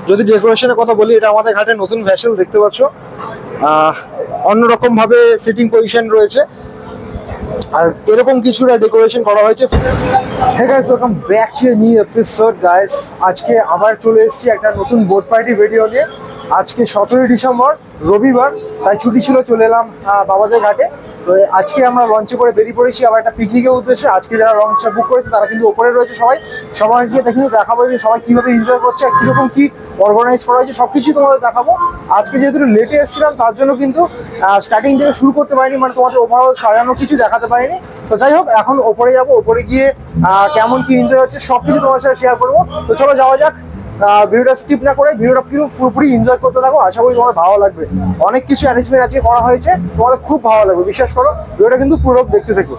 যদি ডেকোরেশনের কথা বলি, এটা আমাদের ঘাটে নতুন ভ্যাসেল দেখতে পাচ্ছ, অন্যরকম ভাবে সিটিং পজিশন রয়েছে আর এরকম কিছুটা ডেকোরেশন করা হয়েছে। Hey guys, welcome back to a new episode guys. আজকে আবার চলে এসেছি একটা নতুন বোট পার্টি ভিডিও নিয়ে। আজকে 17 ডিসেম্বর রবিবার, তাই ছুটি ছিল, চলে এলাম বাবাদের ঘাটে। তো আজকে আমরা লঞ্চে করে বেরিয়ে পড়েছি আবার একটা পিকনিকের উদ্দেশ্যে। আজকে যারা লঞ্চটা বুক করেছে তারা কিন্তু ওপরে রয়েছে, সবাইকে দেখাবো যে সবাই কীভাবে এনজয় করছে আর কীরকম কী অর্গানাইজ করা হয়েছে সব কিছুই তোমাদের দেখাবো। আজকে যেহেতু লেটে এসেছিলাম তার জন্য কিন্তু স্টার্টিং থেকে শুরু করতে পারিনি, মানে তোমাদের ওভারঅল সাজানো কিছু দেখাতে পারিনি। তো যাই হোক, এখন ওপরে যাবো, ওপরে গিয়ে কেমন কি এনজয় হচ্ছে সব কিছু তোমার সাথে শেয়ার করবো। তো চলো যাওয়া যাক। ভিডিওটা স্কিপ না করে ভিডিওটা কিন্তু পুরোপুরি এনজয় করতে থাকো, আশা করি তোমাদের ভালো লাগবে। অনেক কিছু অ্যারেঞ্জমেন্ট আজকে করা হয়েছে, তোমাদের খুব ভালো লাগবে, বিশ্বাস করো। ভিডিওটা কিন্তু পুরো দেখতে থাকো।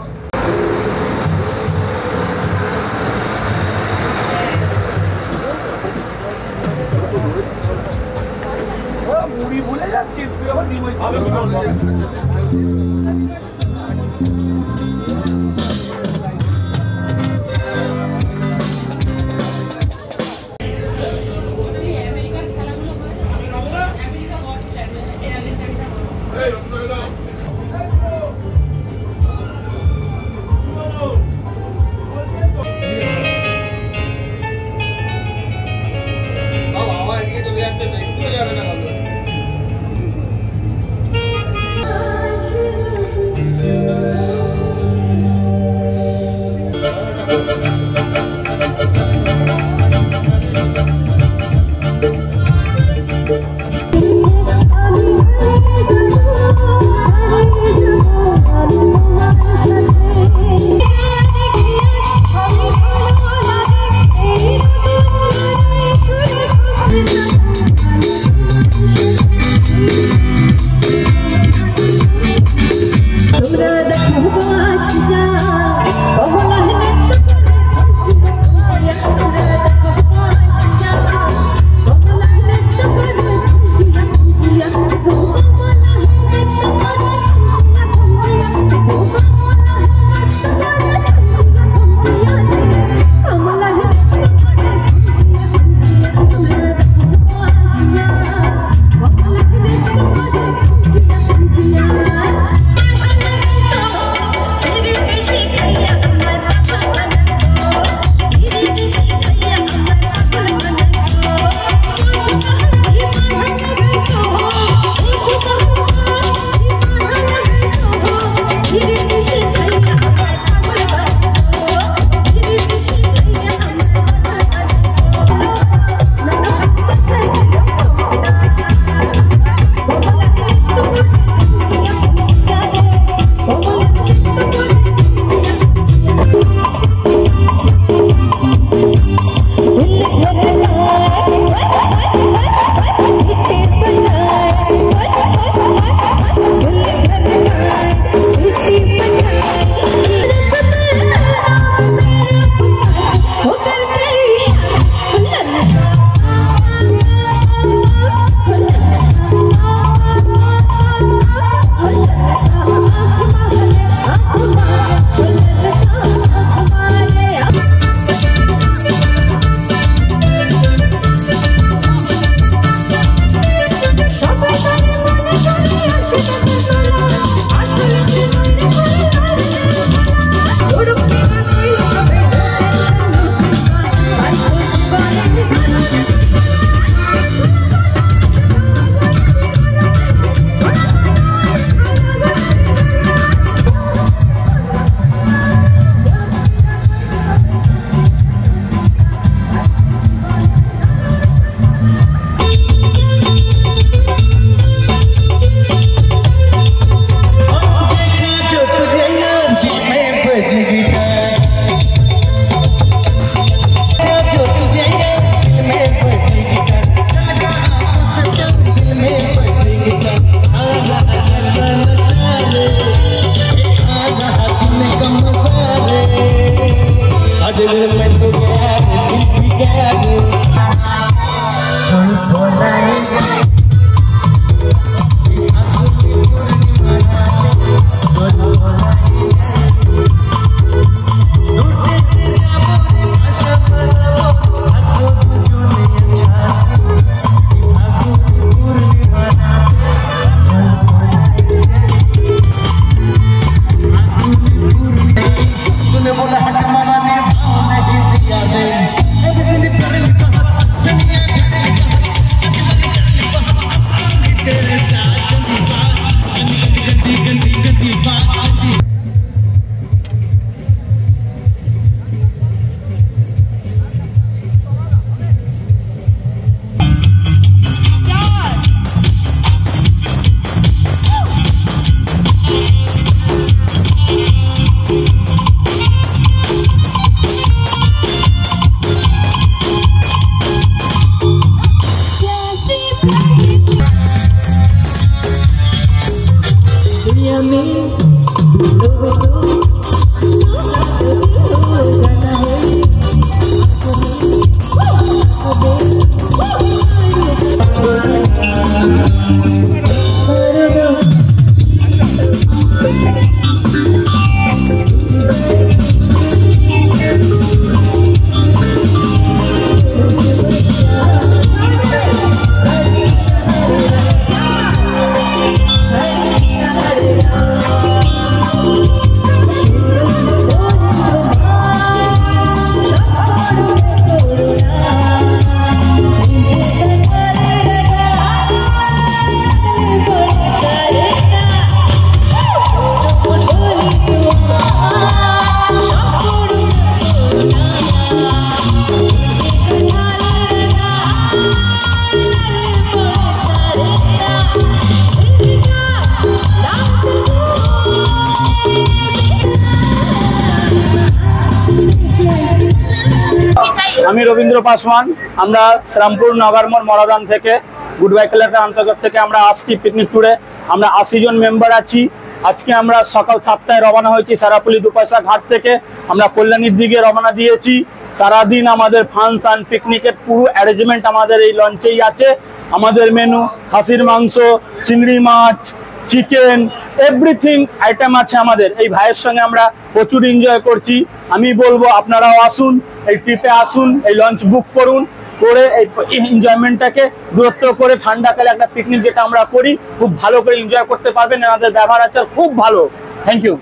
আমি রবীন্দ্র পাসওয়ান। আমরা শ্রীরামপুর নগরমোড় মরাদান থেকে গুড বাই ক্লাবের অন্তর্গত থেকে আমরা আসছি পিকনিক ট্যুরে। আমরা 80 জন মেম্বার আছি। আজকে আমরা সকাল 7টায় রওনা হয়েছি সারাপুলি দুপয়সা ঘাট থেকে। আমরা কল্যাণীর দিকে রওনা দিয়েছি। সারাদিন আমাদের ফাংশন পিকনিকের পুরো অ্যারেঞ্জমেন্ট আমাদের এই লঞ্চেই আছে। আমাদের মেনু খাসির মাংস, চিংড়ি মাছ, চিকেন, এভরিথিং আইটেম আছে আমাদের। এই ভাইয়ের সঙ্গে আমরা প্রচুর এনজয় করছি। আমি বলবো আপনারাও আসুন, এই ট্রিপে আসুন, এই লঞ্চ বুক করুন, করে এই এনজয়মেন্টটাকে দূরত্ব করে ঠান্ডাকালে একটা পিকনিক যেটা আমরা করি খুব ভালো করে এনজয় করতে পারবেন। আমাদের ব্যবহার আছে খুব ভালো। Thank you.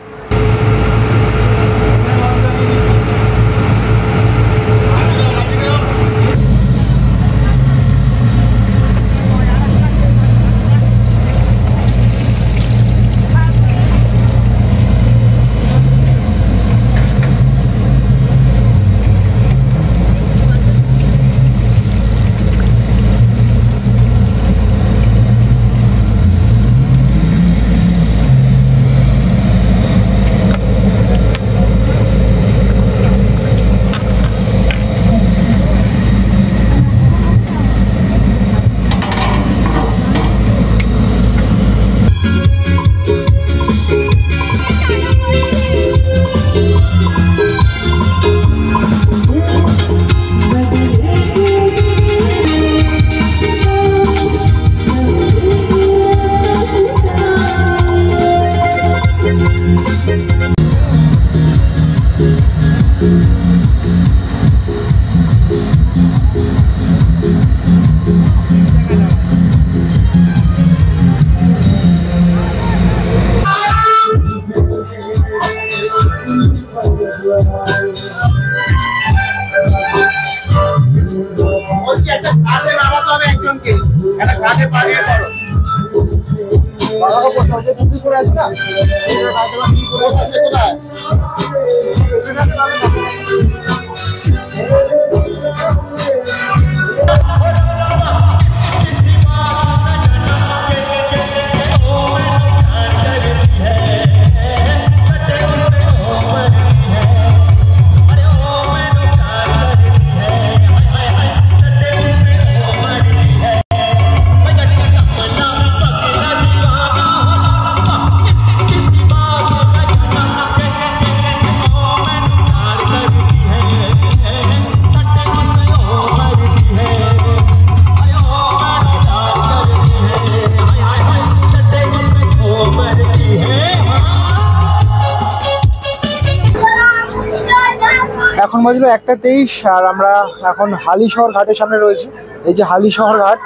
এখন বাজলো 1:23 আর আমরা এখন হালিশহর ঘাটের সামনে রয়েছি। এই যে হালিশহর ঘাট,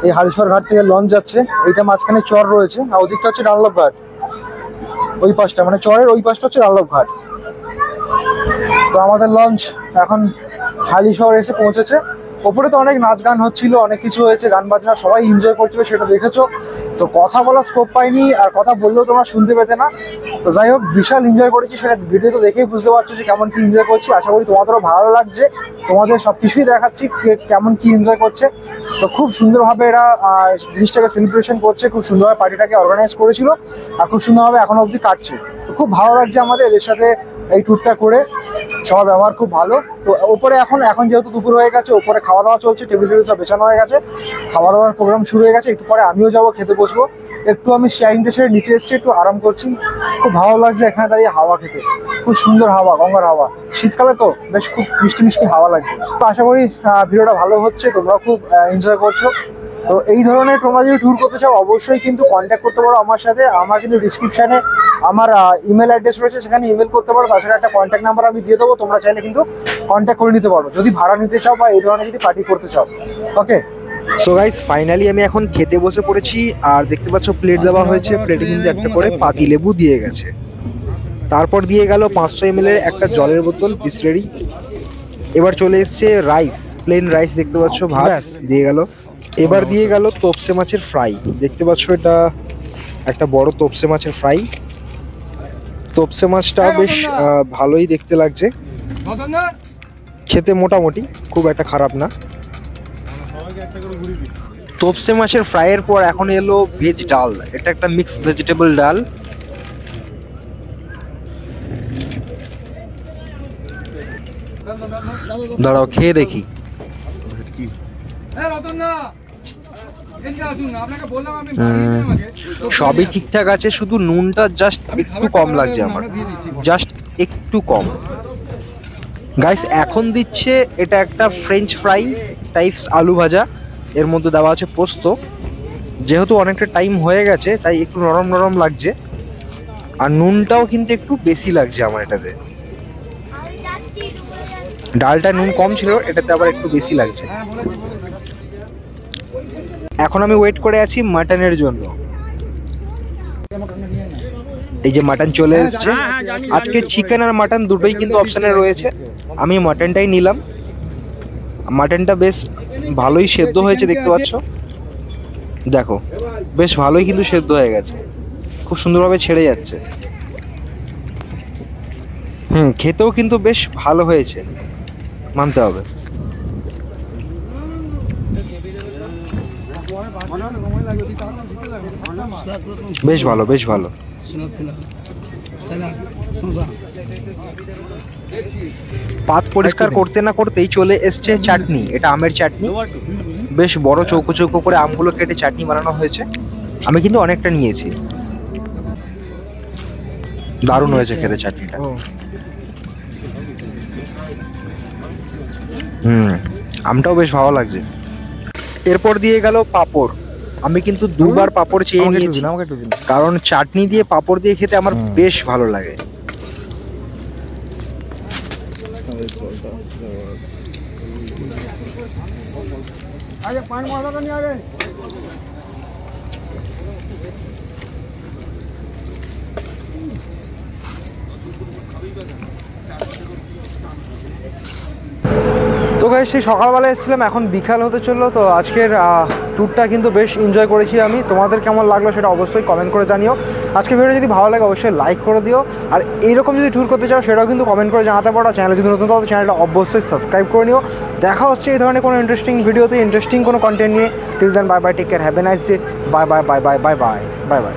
এই হালিশহর ঘাট থেকে লঞ্চ যাচ্ছে। এইটা মাঝখানে চর রয়েছে আর ওদিকটা হচ্ছে ডানলপ ঘাট। ওই পাশটা মানে চরের ওই পাশটা হচ্ছে ডানলপ ঘাট। তো আমাদের লঞ্চ এখন হালিশহর এসে পৌঁছেছে। ওপরে তো অনেক নাচ গান হচ্ছিল, অনেক কিছু হয়েছে, গান বাজনা, সবাই এনজয় করছিল, সেটা দেখেছো। তো কথা বলার স্কোপ পাইনি, আর কথা বললেও তোমরা শুনতে পেতে না। তো যাই হোক, বিশাল এনজয় করেছি, সেটা ভিডিও তো দেখেই বুঝতে পারছো যে কেমন কি এনজয় করছি। আশা করি তোমাদেরও ভালো লাগছে, তোমাদের সব কিছুই দেখাচ্ছি কেমন কি এনজয় করছে। তো খুব সুন্দরভাবে এরা জিনিসটাকে সেলিব্রেশন করছে, খুব সুন্দরভাবে পার্টিটাকে অর্গানাইজ করেছিল আর খুব সুন্দরভাবে এখনো অবধি কাটছে। তো খুব ভালো লাগছে আমাদের এদের সাথে এই ট্যুরটা করে, সবার ব্যবহার খুব ভালো। তো ওপরে এখন যেহেতু দুপুর হয়ে গেছে, ওপরে খাওয়া দাওয়া চলছে, টেবিল সব বেছানো হয়ে গেছে, খাওয়া দাওয়ার প্রোগ্রাম শুরু হয়ে গেছে। একটু পরে আমিও যাবো, খেতে বসবো। একটু আমি শেয়ারিংটা ছেড়ে নিচে এসেছি, একটু আরাম করছি। খুব ভালো লাগছে এখানে দাঁড়িয়ে হাওয়া খেতে, খুব সুন্দর হাওয়া, গঙ্গার হাওয়া। শীতকালে তো বেশ খুব মিষ্টি মিষ্টি হাওয়া লাগছে। তো আশা করি ভিডিওটা ভালো হচ্ছে, তোমরাও খুব এনজয় করছো। তো এই ধরনের তোমরা যদি ট্যুর করতে চাও অবশ্যই কিন্তু কন্ট্যাক্ট করতে পারো আমার সাথে। আমার কিন্তু ডিসক্রিপশানে আমার ইমেল অ্যাড্রেস রয়েছে, সেখানে ইমেল করতে পারো। তাছাড়া একটা কন্ট্যাক্ট নাম্বার আমি দিয়ে দেবো, তোমরা চাইলে কিন্তু কন্ট্যাক্ট করে নিতে পারো যদি ভাড়া নিতে চাও বা এই ধরনের যদি পার্টি করতে চাও। ওকে, সো গাইস ফাইনালি আমি এখন খেতে বসে পড়েছি। আর দেখতে পাচ্ছ প্লেট দেওয়া হয়েছে, প্লেটে কিন্তু একটা করে পাতিলেবু দিয়ে গেছে। তারপর দিয়ে গেল 500 ml এর একটা জলের বোতল বিসলেরি। এবার চলে এসছে রাইস, প্লেন রাইস দেখতে পাচ্ছ, ভাত দিয়ে গেল। এবার দিয়ে গেল তোপসে মাছের ফ্রাই, দেখতে পাচ্ছ এটা একটা বড় তোপসে মাছের ফ্রাই। তোপসে মাছটা বেশ ভালোই দেখতে লাগছে, খেতে মোটামুটি, খুব একটা খারাপ না। তোপসে মাছের ফ্রাইয়ের পর এখন এলো ভেজ ডাল। এটা একটা মিক্সড ভেজিটেবল ডাল। দাঁড়াও খেয়ে দেখি। সবই ঠিকঠাক আছে, শুধু নুনটা জাস্ট একটু কম লাগছে আমার, জাস্ট একটু কম। গাইস এখন দিচ্ছে এটা একটা ফ্রেঞ্চ ফ্রাই টাইপস আলু ভাজা, এর মধ্যে দেওয়া আছে পোস্ত। যেহেতু অনেকটা টাইম হয়ে গেছে তাই একটু নরম নরম লাগছে, আর নুনটাও কিন্তু একটু বেশি লাগছে আমার এটাতে। ডালটা নুন কম ছিল, এটাতে আবার একটু বেশি লাগছে। এখন আমি ওয়েট করে আছি মাটনের জন্য। এই যে মাটন চলে এসেছে। আজকে চিকেন আর মাটন দুটোই কিন্তু অপশানে রয়েছে, আমি মাটনটাই নিলাম। মাটনটা বেশ ভালোই সেদ্ধ হয়েছে, দেখতে পাচ্ছ। দেখো বেশ ভালোই কিন্তু সেদ্ধ হয়ে গেছে, খুব সুন্দরভাবে ছেড়ে যাচ্ছে। খেতেও কিন্তু বেশ ভালো হয়েছে, মানতে হবে। বেশ ভালো, বেশ ভালো। পাত পরিষ্কার করতে না করতেই চলে এসছে চাটনি। এটা আমের চাটনি, বেশ বড় চৌকো চৌকো করে আমগুলো কেটে চাটনি বানানো হয়েছে। আমি কিন্তু অনেকটা নিয়েছি, দারুণ হয়েছে খেতে চাটনিটা। আমটাও বেশ ভালো লাগছে। এরপর দিয়ে গেল পাঁপড়। আমি কিন্তু দুবার পাঁপড় চেয়ে নিয়েছি, কারণ চাটনি দিয়ে পাঁপড় দিয়ে খেতে আমার বেশ ভালো লাগে। তো গাইস সেই সকালবেলা এসেছিলাম, এখন বিকাল হতে চললো। তো আজকের ট্যুরটা কিন্তু বেশ এনজয় করেছি আমি। তোমাদের কেমন লাগলো সেটা অবশ্যই কমেন্ট করে জানিও। আজকের ভিডিও যদি ভালো লাগে অবশ্যই লাইক করে দিও, আর এইরকম যদি ট্যুর করতে চাও সেটাও কিন্তু কমেন্ট করে জানাতে পারো। চ্যানেল যদি নতুন তাহলে চ্যানেলটা অবশ্যই সাবস্ক্রাইব করে নিও। দেখা হচ্ছে এই ধরনের কোনো ইন্টারেস্টিং ভিডিওতে, ইন্টারেস্টিং কোনো কন্টেন্ট নিয়ে। Till then bye bye, take care, have a nice day, bye bye bye bye bye bye bye by.